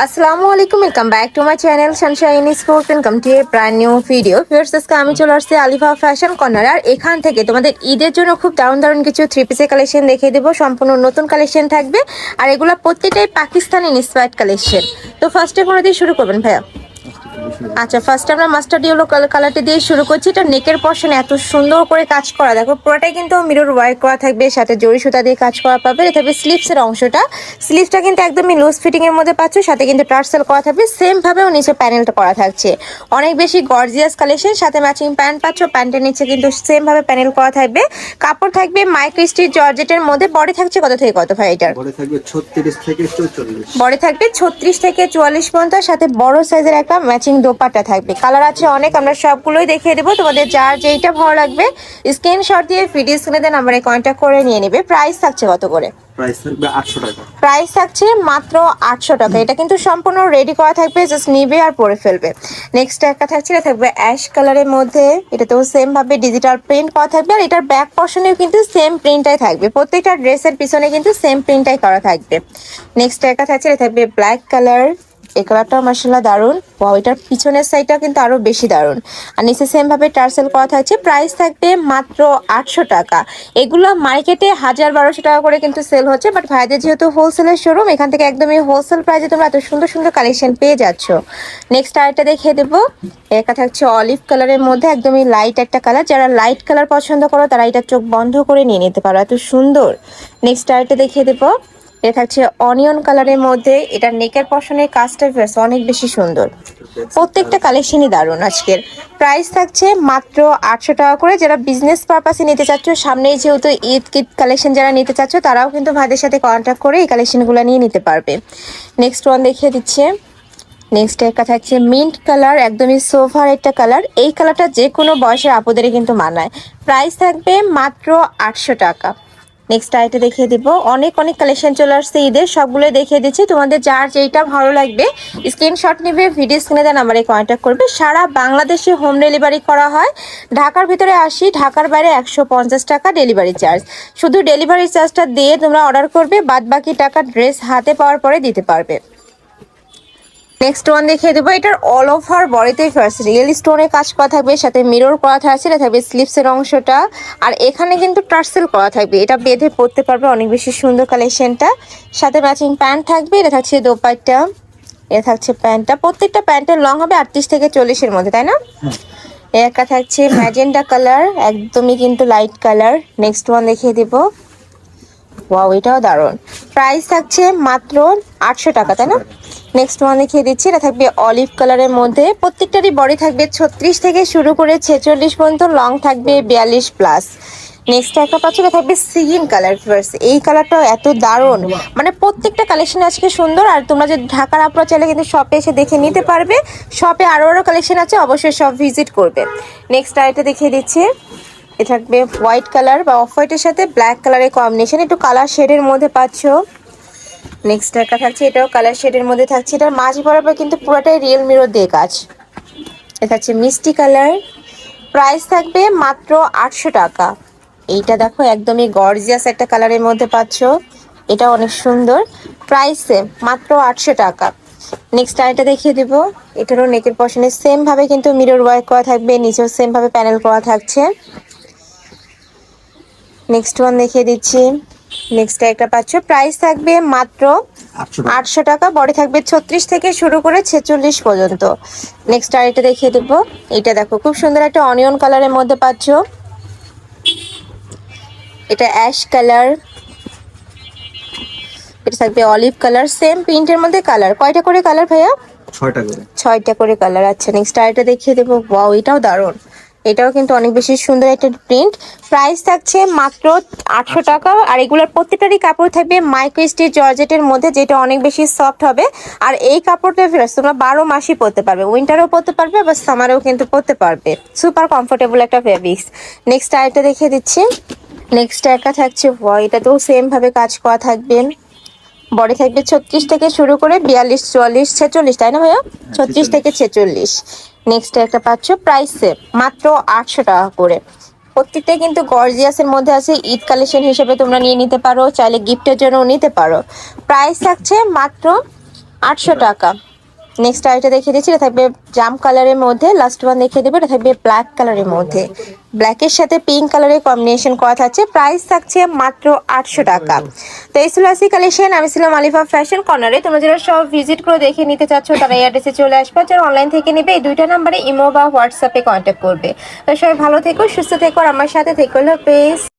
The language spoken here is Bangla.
আসসালামু আলাইকুম, welcome back to my channel Sunshine sport. Welcome to A brand new video. Viewers, আজকে আমি চলে আসছি আলিফা ফ্যাশন কর্নার। আর এখান থেকে তোমাদের ঈদের জন্য খুব দারুণ দারুণ কিছু থ্রি পিসের কালেকশন দেখিয়ে দেবো। সম্পূর্ণ নতুন কালেকশন থাকবে আর এগুলো প্রত্যেকটাই পাকিস্তানি ইন্সপায়ার্ড কালেকশন। তো ফার্স্টে কোনো দিয়ে শুরু করবেন ভাইয়া? আচ্ছা, ফার্স্ট আমরা মাস্টার্ড ইয়েলো কালারটি দিয়ে শুরু করছি। এটা নেকের পশনে এত সুন্দর করে কাজ করা, দেখো পুরোটাই কিন্তু মিরর ওয়ার্ক করা থাকবে, সাথে জরি সুতা দিয়ে কাজ করা পাবে। এটা থাকবে স্লিভসের অংশটা, স্লিভসটা কিন্তু একদমই লুজ ফিটিং এর মধ্যে পাচ্ছ, সাথে কিন্তু টার্সেল করা থাকবে, সেম ভাবেও নিচে প্যানেলটা করা থাকছে। অনেক বেশি গর্জিয়াস কালেকশন, সাথে ম্যাচিং প্যান্ট পাচ্ছ, প্যান্টের নিচে কিন্তু সেম ভাবে প্যানেল করা থাকবে। কাপড় থাকবে মাইক্রো স্টিচ জর্জেটের মধ্যে। বডি থাকছে কত থেকে কত ভাই এটার? বডি থাকবে 36 থেকে 44। বডি থাকবে 36 থেকে 44 পর্যন্ত, সাথে বড় সাইজের একটা ম্যাচিং দোপাট্টা থাকবে। কালার আছে অনেক, আমরা সবগুলোই দেখিয়ে দেবো। তোমাদের যার যেইটা ভালো লাগবে স্ক্রিনশট দিয়ে ভিডিও স্ক্রিনে দেন নাম্বারে কন্ট্যাক্ট করে নিয়ে নেবে। প্রাইস থাকছে কত করে? প্রাইস থাকবে 800 টাকা। প্রাইস থাকছে মাত্র 800 টাকা। এটা কিন্তু সম্পূর্ণ রেডি করা থাকবে, জাস্ট নিবে আর পরে ফেলবে। নেক্সট একটা থাকছে, এটা থাকবে অ্যাশ কালারের মধ্যে। এটাতেও সেম ভাবে ডিজিটাল প্রিন্ট করা থাকবে, আর এটার ব্যাক পর্শনেও কিন্তু সেম প্রিন্টটাই থাকবে। প্রত্যেকটা ড্রেসের পিছনে কিন্তু সেম প্রিন্টটাই করা থাকবে। নেক্সট একটা থাকছে, এটা থাকবে ব্ল্যাক কালার। এই কালারটাও মাশাআল্লাহ দারুন। ওয়াও, এটার পিছনের সাইডটা কিন্তু আরো বেশি দারুন। আর নিচে সেম ভাবে টার্সেল করা থাকছে। প্রাইস থাকবে মাত্র 800 টাকা। এগুলো মার্কেটে 1000-1200 টাকা করে কিন্তু সেল হচ্ছে, বাট ভাইদের যেহেতু হোলসেলের শোরুম, এখান থেকে একদমই হোলসেল প্রাইসে তোমরা এত সুন্দর সুন্দর কালেকশন পেয়ে যাচ্ছ। নেক্সট আরেকটা দেখিয়ে দেবো। এটা থাকছে অলিভ কালারের মধ্যে, একদমই লাইট একটা কালার। যারা লাইট কালার পছন্দ করো তারা এটা চোখ বন্ধ করে নিয়ে নিতে পারো, এত সুন্দর। নেক্সট আরেকটা দেখিয়ে দেবো। এটা থাকছে অনিয়ন কালারের মধ্যে। এটা নেকের পশনের কাজটা অনেক বেশি সুন্দর। প্রত্যেকটা কালেকশনই দারুণ আজকের। প্রাইস থাকছে মাত্র 800 টাকা করে। যারা বিজনেস পারপাসে নিতে চাচ্ছ, সামনেই যেহেতু ঈদ কালেকশন যারা নিতে চাচ্ছ, তারাও কিন্তু ভাইদের সাথে কন্ট্যাক্ট করে এই কালেকশনগুলো নিয়ে নিতে পারবে। নেক্সট ওয়ান দেখিয়ে দিচ্ছে। নেক্সট একটা থাকছে মিন্ট কালার, একদমই সোফার একটা কালার। এই কালারটা যে কোনো বয়সের আপুদেরই কিন্তু মানায়। প্রাইস থাকবে মাত্র 800 টাকা। নেক্সট আইটা দেখিয়ে দিব। অনেক অনেক কালেকশন চলে আসছে ঈদের, সবগুলো দেখিয়ে দিচ্ছি। তোমাদের যার যেইটা ভালো লাগবে স্ক্রিনশট নেবে, ভিডিও স্ক্রিনে দেন নাম্বারে কন্ট্যাক্ট করবে। সারা বাংলাদেশে হোম ডেলিভারি করা হয়। ঢাকার ভিতরে 80, ঢাকার বাইরে 150 টাকা ডেলিভারি চার্জ। শুধু ডেলিভারি চার্জটা দিয়ে তোমরা অর্ডার করবে, বাদ বাকি টাকা ড্রেস হাতে পাওয়ার পরে দিতে পারবে। নেক্সট ওয়ান দেখিয়ে দেবো। এটার অল ওভার বডিতেই ফার্স্ট রিয়েল স্টোনে কাজ করা থাকবে, সাথে মিরর করা থাকছে। এটা থাকবে স্লিপসের অংশটা, আর এখানে কিন্তু টার্সেল করা থাকবে। এটা বেঁধে পরতে পারবে, অনেক বেশি সুন্দর কালেকশনটা। সাথে ম্যাচিং প্যান্ট থাকবে। এটা থাকছে দোপাট্টা, এটা থাকছে প্যান্টটা। প্রত্যেকটা প্যান্টের লং হবে 38 থেকে 40-এর মধ্যে, তাই না? একটা থাকছে ম্যাজেন্ডা কালার, একদমই কিন্তু লাইট কালার। নেক্সট ওয়ান দেখিয়ে দেবো। ওয়াও, এটাও দারুণ। প্রাইস থাকছে মাত্র 800 টাকা, তাই না? নেক্সট ওয়ান দেখিয়ে দিচ্ছি। এটা থাকবে অলিভ কালারের মধ্যে। প্রত্যেকটারই বডি থাকবে 36 থেকে শুরু করে 46 পর্যন্ত, লং থাকবে 42+। নেক্সট একটা পাচ্ছি, এটা থাকবে সিগিন কালার। ফার্স্ট এই কালারটাও এত দারুণ, মানে প্রত্যেকটা কালেকশন আজকে সুন্দর। আর তোমরা যে ঢাকার আপনারা চাইলে কিন্তু শপে এসে দেখে নিতে পারবে। শপে আরো আরো কালেকশন আছে, অবশ্যই সব ভিজিট করবে। নেক্সট আরেকটা দেখিয়ে দিচ্ছি। এটা থাকবে হোয়াইট কালার বা অফ হোয়াইটের সাথে ব্ল্যাক কালারের কম্বিনেশন, একটু কালার শেডের মধ্যে পাচ্ছ। নেক্সট একটা থাকছে, এটাও কালার শেডের মধ্যে থাকছে। এটার মাঝ বরাবর কিন্তু পুরোটাই রিয়েল মিরর দিয়ে কাজ। এটা হচ্ছে মিষ্টি কালার। প্রাইস থাকবে মাত্র 800 টাকা। এইটা দেখো, একদমই গর্জিয়াস একটা কালারের মধ্যে পাচ্ছ। এটা অনেক সুন্দর। প্রাইসে মাত্র 800 টাকা। নেক্সট আরেকটা দেখিয়ে দিব। এটারও নেকের পশনে সেম ভাবে কিন্তু মিরর ওয়ার্ক করা থাকবে, নিচেও সেম ভাবে প্যানেল করা থাকছে। নেক্সট ওয়ান দেখিয়ে দিচ্ছি। নেক্সট একটা পাচ্ছ। প্রাইস থাকবে মাত্র 800 টাকা। বডি থাকবে 36 থেকে শুরু করে 46 পর্যন্ত। নেক্সট আরেকটা দেখিয়ে দেবো। এটা দেখো, খুব সুন্দর একটা অনিয়ন কালারের মধ্যে পাচ্ছ। এটা অ্যাশ কালার। এটা থাকবে অলিভ কালার, সেম প্রিন্টের মধ্যে কালার। কয়টা করে কালার ভাইয়া? 6টা করে। 6টা করে কালার। আচ্ছা, নেক্সট আরেকটা দেখিয়ে দেবো। ওয়াও, এটাও দারুণ। এটাও কিন্তু অনেক বেশি সুন্দর একটা প্রিন্ট। প্রাইস থাকছে মাত্র 800 টাকা। আর এগুলোর প্রত্যেকটারই কাপড় থাকবে মাইক্রো স্টিচ জর্জেটের মধ্যে, যেটা অনেক বেশি সফট হবে। আর এই কাপড়টা তোমরা 12 মাসই পরতে পারবে, উইন্টারও পরতে পারবে, আবার সামারেও কিন্তু পরতে পারবে। সুপার কমফোর্টেবল একটা ফেব্রিক্স। নেক্সট আরেকটা দেখিয়ে দিচ্ছি। নেক্সট একটা থাকছে, এটাতেও সেম ভাবে কাজ করা থাকবে। বডি থাকবে 36 থেকে শুরু করে 42, 44, 46, তাই না ভাইয়া? 36 থেকে 46। নেক্সট একটা পাচ্ছ প্রাইসে মাত্র 800 টাকা করে। প্রত্যেকটাই কিন্তু গর্জিয়াসের মধ্যে আছে। ঈদ কালেকশন হিসেবে তোমরা নিয়ে নিতে পারো, চাইলে গিফটের জন্য নিতে পারো। প্রাইস থাকছে মাত্র 800 টাকা। নেক্সট আইটা দেখিয়ে দিচ্ছি, এটা থাকবে জাম কালারের মধ্যে, লাস্ট ওয়ান দেখিয়ে দেবো, এটা থাকবে ব্ল্যাক কালারের মধ্যে, ব্ল্যাকের সাথে পিঙ্ক কালারের কম্বিনেশন করা থাকছে, প্রাইস থাকছে মাত্র 800 টাকা। তো এই ছিল আজকে কালেকশন। আমি ছিলাম আলিফা ফ্যাশন কর্নারে। তোমরা যারা সব ভিজিট করে দেখে নিতে চাচ্ছ তারা এই অ্যাড্রেসে চলে আসবে, যারা অনলাইন থেকে নেবে এই দুইটা নাম্বারে ইমো বা হোয়াটসঅ্যাপে কন্ট্যাক্ট করবে। তো সবাই ভালো থেকো, সুস্থ থেকো, আর আমার সাথে থেকো। হলো পেজ।